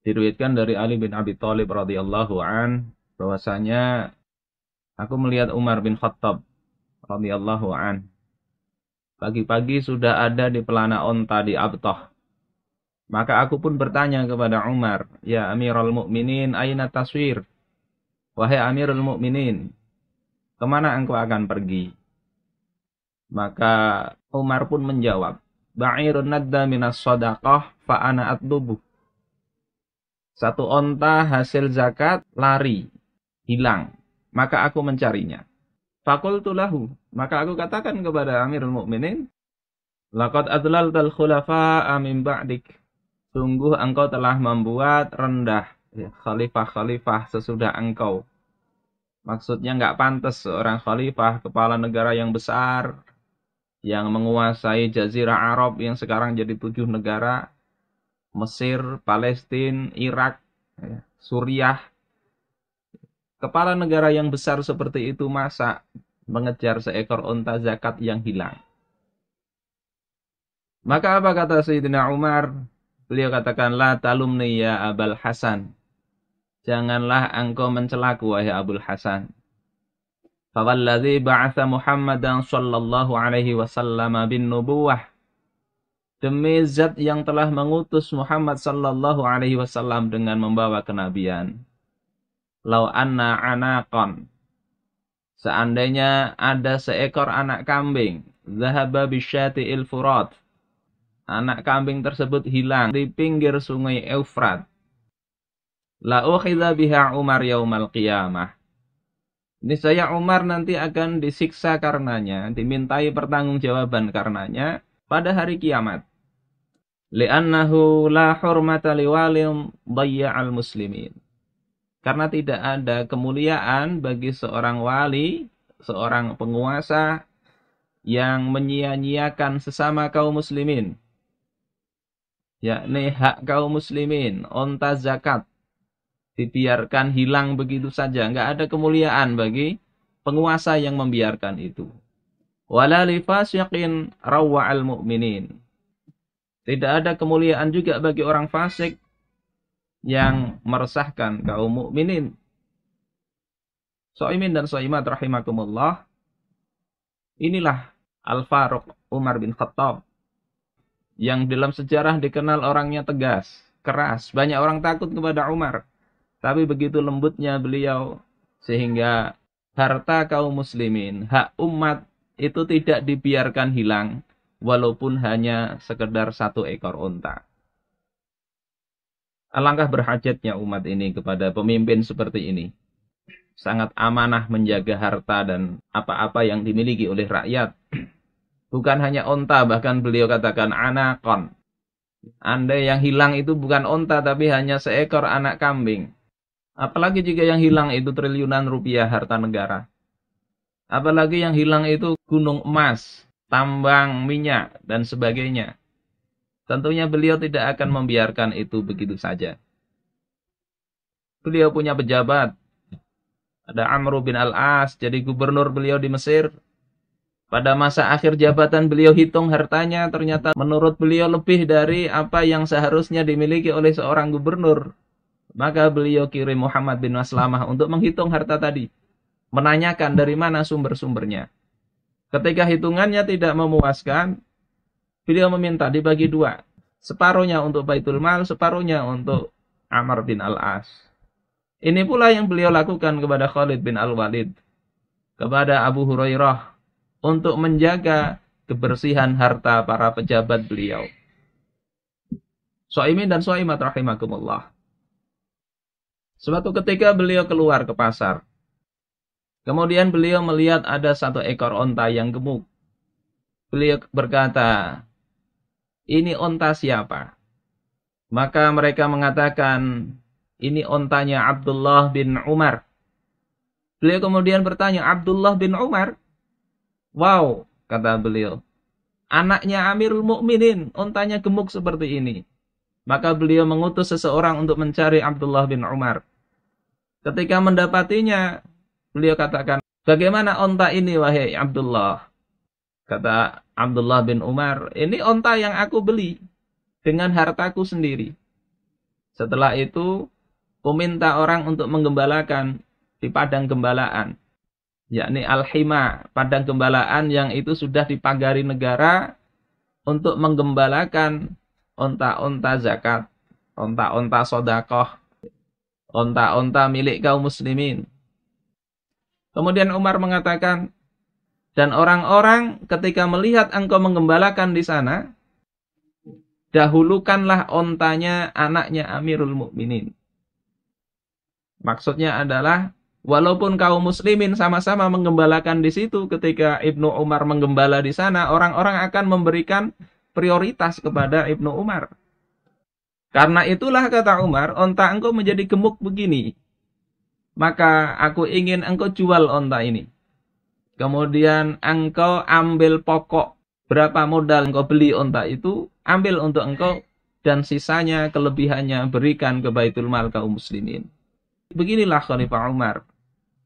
Diriwayatkan dari Ali bin Abi Thalib radhiyallahu an bahwasanya aku melihat Umar bin Khattab radhiyallahu an pagi-pagi sudah ada di pelana onta di Abtah. Maka aku pun bertanya kepada Umar, "Ya Amirul Mukminin, aina taswir?" Wahai Amirul Mukminin, kemana engkau akan pergi? Maka Umar pun menjawab, "Ba'irun nadda minas shadaqah fa ana atlubu." Satu onta hasil zakat lari, hilang. Maka aku mencarinya. Fakultu lahu. Maka aku katakan kepada Amirul Mukminin, "Laqad adlaltal khulafa'a min ba'dik." Sungguh engkau telah membuat rendah ya, khalifah-khalifah sesudah engkau. Maksudnya nggak pantas seorang khalifah, kepala negara yang besar, yang menguasai Jazirah Arab yang sekarang jadi 7 negara, Mesir, Palestina, Irak, ya, Suriah. Kepala negara yang besar seperti itu masa mengejar seekor unta zakat yang hilang. Maka apa kata Sayyidina Umar? Beliau katakan, "La talumni ya Abul Hasan." Janganlah engkau mencelaku wahai Abul Hasan. Fawalladzi ba'atha Muhammadan sallallahu alaihi wasallam bin nubuwah. Demi zat yang telah mengutus Muhammad sallallahu alaihi wasallam dengan membawa kenabian. Lau anna anaqan. Seandainya ada seekor anak kambing, zahaba bisyati'il furat. Anak kambing tersebut hilang di pinggir sungai Eufrat. La ukhidha biha Umar yaumal qiyamah. Niscaya Umar nanti akan disiksa karenanya, dimintai pertanggungjawaban karenanya pada hari kiamat. Li'annahu la hurmata liwalim dayya'al muslimin. Karena tidak ada kemuliaan bagi seorang wali, seorang penguasa yang menyia-nyiakan sesama kaum muslimin. Yakni hak kaum muslimin, onta zakat, dibiarkan hilang begitu saja. Nggak ada kemuliaan bagi penguasa yang membiarkan itu. Wala li fasiqin rawwa'al mu'minin. Tidak ada kemuliaan juga bagi orang fasik yang meresahkan kaum mukminin. Shaimin dan shaimat rahimakumullah. Inilah Al-Faruq Umar bin Khattab yang dalam sejarah dikenal orangnya tegas, keras. Banyak orang takut kepada Umar. Tapi begitu lembutnya beliau sehingga harta kaum muslimin, hak umat itu tidak dibiarkan hilang walaupun hanya sekedar 1 ekor unta. Alangkah berhajatnya umat ini kepada pemimpin seperti ini. Sangat amanah menjaga harta dan apa-apa yang dimiliki oleh rakyat. Bukan hanya unta, bahkan beliau katakan anakon. Andai yang hilang itu bukan unta tapi hanya seekor anak kambing. Apalagi jika yang hilang itu triliunan rupiah harta negara. Apalagi yang hilang itu gunung emas, tambang minyak, dan sebagainya. Tentunya beliau tidak akan membiarkan itu begitu saja. Beliau punya pejabat. Ada Amr bin Al-As, jadi gubernur beliau di Mesir. Pada masa akhir jabatan beliau hitung hartanya, ternyata menurut beliau lebih dari apa yang seharusnya dimiliki oleh seorang gubernur. Maka beliau kirim Muhammad bin Maslamah untuk menghitung harta tadi. Menanyakan dari mana sumber-sumbernya. Ketika hitungannya tidak memuaskan, beliau meminta dibagi 2. Separuhnya untuk Baitul Mal, separuhnya untuk Amr bin Al-As. Ini pula yang beliau lakukan kepada Khalid bin Al-Walid. Kepada Abu Hurairah. Untuk menjaga kebersihan harta para pejabat beliau. Shaimin dan shaimat rahimakumullah. Suatu ketika beliau keluar ke pasar. Kemudian beliau melihat ada 1 ekor onta yang gemuk. Beliau berkata, "Ini onta siapa?" Maka mereka mengatakan, "Ini ontanya Abdullah bin Umar." Beliau kemudian bertanya, "Abdullah bin Umar?" "Wow," kata beliau. "Anaknya Amirul Mukminin, ontanya gemuk seperti ini." Maka beliau mengutus seseorang untuk mencari Abdullah bin Umar. Ketika mendapatinya, beliau katakan, "Bagaimana onta ini wahai Abdullah?" Kata Abdullah bin Umar, "Ini onta yang aku beli dengan hartaku sendiri." Setelah itu, aku minta orang untuk menggembalakan di padang gembalaan, yakni al-hima, padang gembalaan yang itu sudah dipagari negara untuk menggembalakan onta-onta zakat, onta-onta sodakoh, onta-onta milik kaum muslimin. Kemudian Umar mengatakan, dan orang-orang ketika melihat engkau menggembalakan di sana, dahulukanlah ontanya anaknya Amirul Mukminin. Maksudnya adalah, walaupun kaum muslimin sama-sama menggembalakan di situ, ketika Ibnu Umar menggembala di sana, orang-orang akan memberikan prioritas kepada Ibnu Umar. Karena itulah kata Umar, onta engkau menjadi gemuk begini, maka aku ingin engkau jual onta ini. Kemudian engkau ambil pokok, berapa modal engkau beli onta itu, ambil untuk engkau, dan sisanya, kelebihannya berikan ke Baitul Mal kaum muslimin. Beginilah Khalifah Umar.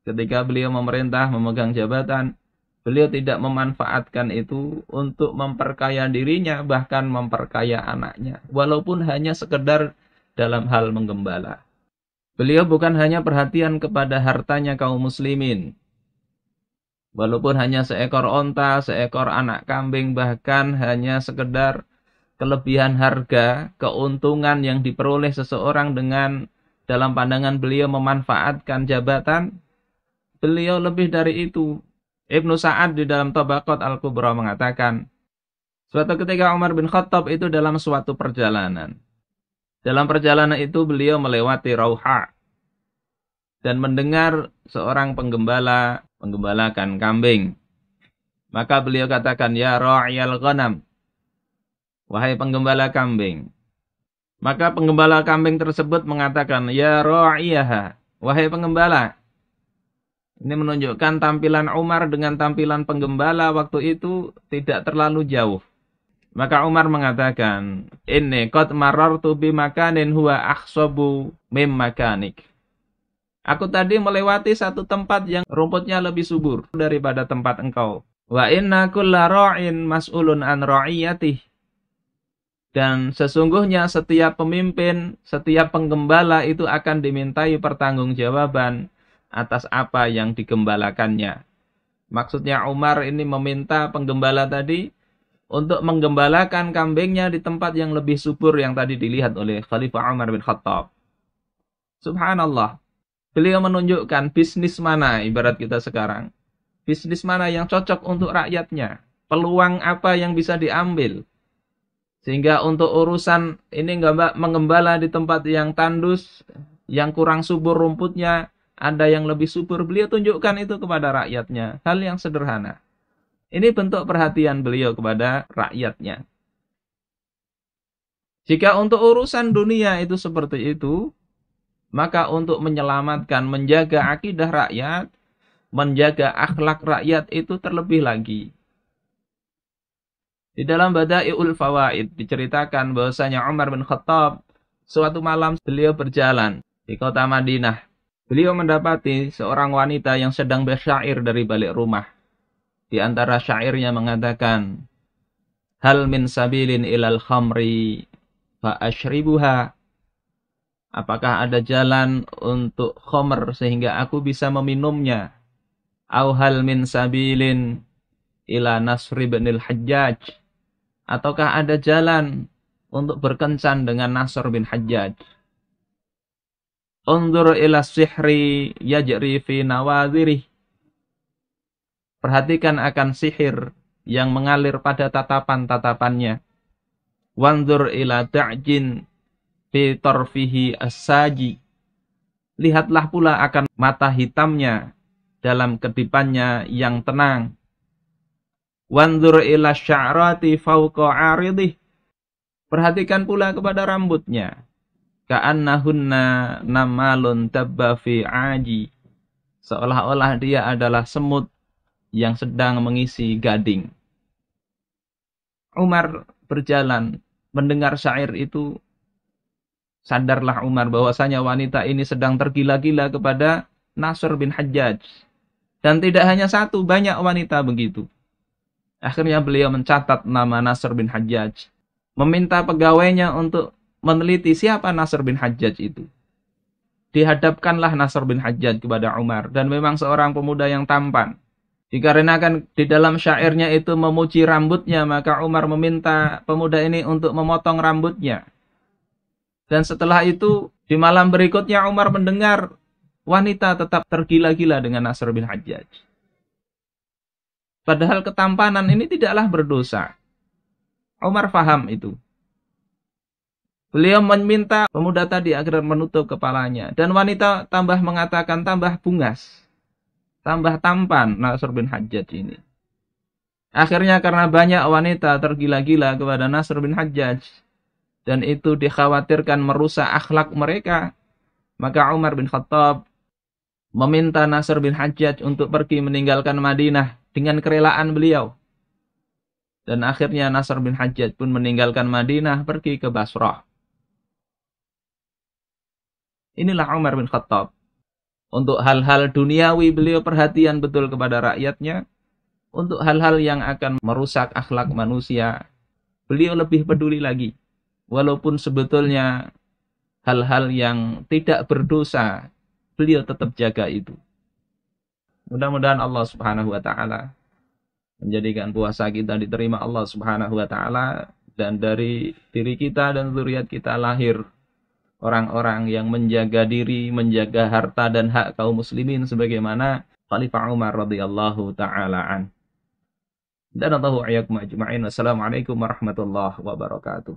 Ketika beliau memerintah, memegang jabatan, beliau tidak memanfaatkan itu untuk memperkaya dirinya, bahkan memperkaya anaknya. Walaupun hanya sekedar dalam hal menggembala. Beliau bukan hanya perhatian kepada hartanya kaum muslimin. Walaupun hanya seekor onta, seekor anak kambing, bahkan hanya sekedar kelebihan harga, keuntungan yang diperoleh seseorang dengan dalam pandangan beliau memanfaatkan jabatan, beliau lebih dari itu. Ibnu Sa'ad di dalam Tabaqat Al-Kubra mengatakan, suatu ketika Umar bin Khattab itu dalam suatu perjalanan. Dalam perjalanan itu beliau melewati Rauha dan mendengar seorang penggembala menggembalakan kambing. Maka beliau katakan, ya ra'iyal ghanam, wahai penggembala kambing. Maka penggembala kambing tersebut mengatakan, ya ra'iyaha, wahai penggembala. Ini menunjukkan tampilan Umar dengan tampilan penggembala waktu itu tidak terlalu jauh. Maka Umar mengatakan, inni qad marartu bimakanin huwa akhsabu mim makanik. Aku tadi melewati satu tempat yang rumputnya lebih subur daripada tempat engkau. Wa inna kulla ra'in mas'ulun an ra'iyatih. Dan sesungguhnya setiap pemimpin, setiap penggembala itu akan dimintai pertanggungjawaban atas apa yang digembalakannya. Maksudnya Umar ini meminta penggembala tadi untuk menggembalakan kambingnya di tempat yang lebih subur yang tadi dilihat oleh Khalifah Umar bin Khattab. Subhanallah. Beliau menunjukkan bisnis mana ibarat kita sekarang. Bisnis mana yang cocok untuk rakyatnya. Peluang apa yang bisa diambil. Sehingga untuk urusan ini enggak mengembala di tempat yang tandus, yang kurang subur rumputnya, ada yang lebih subur, beliau tunjukkan itu kepada rakyatnya. Hal yang sederhana. Ini bentuk perhatian beliau kepada rakyatnya. Jika untuk urusan dunia itu seperti itu, maka untuk menyelamatkan, menjaga akidah rakyat, menjaga akhlak rakyat itu terlebih lagi. Di dalam Bada'iul Fawaid diceritakan bahwasanya Umar bin Khattab suatu malam beliau berjalan di kota Madinah. Beliau mendapati seorang wanita yang sedang bersyair dari balik rumah. Di antara syairnya mengatakan, hal min sabilin ilal khamri fa ashribuha. Apakah ada jalan untuk khamr sehingga aku bisa meminumnya? Au hal min sabilin ila Nasr ibn al-Hajjaj. Ataukah ada jalan untuk berkencan dengan Nasr bin Hajjaj? Unzur ila sihri yajri fi nawadhirih. Perhatikan akan sihir yang mengalir pada tatapan-tatapannya. Wanzur ila ta'jin fi tarfihi as-saji. Lihatlah pula akan mata hitamnya dalam kedipannya yang tenang. Wanzur ila sya'rati fawqa 'aridih. Perhatikan pula kepada rambutnya. Ka'annahunna namalun tabba fi 'aji. Seolah-olah dia adalah semut yang sedang mengisi gading. Umar berjalan mendengar syair itu. Sadarlah Umar bahwasanya wanita ini sedang tergila-gila kepada Nasr bin Hajjaj. Dan tidak hanya satu, banyak wanita begitu. Akhirnya beliau mencatat nama Nasr bin Hajjaj. Meminta pegawainya untuk meneliti siapa Nasr bin Hajjaj itu. Dihadapkanlah Nasr bin Hajjaj kepada Umar, dan memang seorang pemuda yang tampan. Dikarenakan di dalam syairnya itu memuji rambutnya, maka Umar meminta pemuda ini untuk memotong rambutnya. Dan setelah itu, di malam berikutnya Umar mendengar wanita tetap tergila-gila dengan Nasr bin Hajjaj. Padahal ketampanan ini tidaklah berdosa. Umar faham itu. Beliau meminta pemuda tadi agar menutup kepalanya. Dan wanita tambah mengatakan tambah bungas. Tambah tampan Nasr bin Hajjaj ini. Akhirnya karena banyak wanita tergila-gila kepada Nasr bin Hajjaj, dan itu dikhawatirkan merusak akhlak mereka, maka Umar bin Khattab meminta Nasr bin Hajjaj untuk pergi meninggalkan Madinah dengan kerelaan beliau. Dan akhirnya Nasr bin Hajjaj pun meninggalkan Madinah, pergi ke Basrah. Inilah Umar bin Khattab. Untuk hal-hal duniawi beliau perhatian betul kepada rakyatnya. Untuk hal-hal yang akan merusak akhlak manusia, beliau lebih peduli lagi. Walaupun sebetulnya hal-hal yang tidak berdosa, beliau tetap jaga itu. Mudah-mudahan Allah Subhanahu wa taala menjadikan puasa kita diterima Allah Subhanahu wa taala, dan dari diri kita dan zuriat kita lahir orang-orang yang menjaga diri, menjaga harta dan hak kaum muslimin sebagaimana Khalifah Umar radhiyallahu taala an. Dan Allah a'yakum ajma'in. Wassalamualaikum warahmatullahi wabarakatuh.